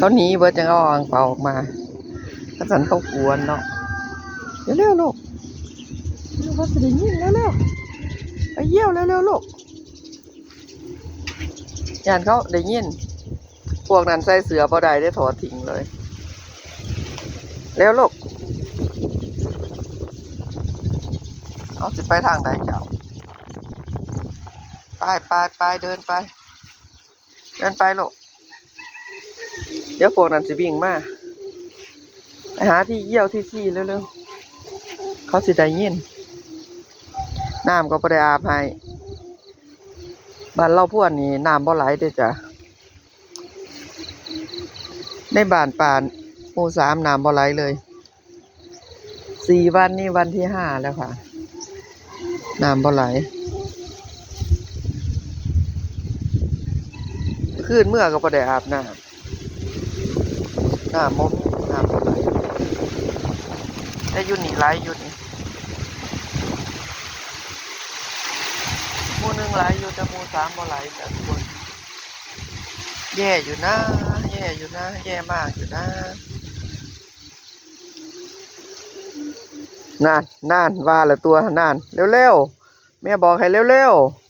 เขาหนีเบิดจังเอาอ่างเปาออกมาถ้าฉันเขากวนเนาะเร็วๆลูกลูกเขาจะได้ยินเร็วๆไปเยี่ยวเร็วๆลูกยานเขาได้ยินพวกนั้นใส่เสือบ่ได้ได้ถอดทิ้งเลยแล้วลูกเอาสิไปทางใดเจ้าไปเดินไปลูกเดี๋ยวพวกนั้นสิวิ่งมาไปหาที่เยี่ยวที่ขี้เร็วๆเขาสิได้ยินน้ำก็บ่ได้อาบให้บ้านเราพวกนี้น้ำบ่ไหลเด้อจ้ะในบ้านป่านหมู่3น้ำบ่ไหลเลย4 วันนี้วันที่5แล้วค่ะน้ำบ่ไหลคืนเมื่อก็บ่ได้อาบน้ำมดน้ำบ่ไหลแต่อยู่นี่ไหลอยู่นี่หมู่1ไหลอยู่แต่หมู่3บ่ไหลจ้ะทุกคนแย่อยู่นะแย่มากอยู่นะนั่นว่าละตัวนั่นเร็วๆแม่บอกให้เร็วๆ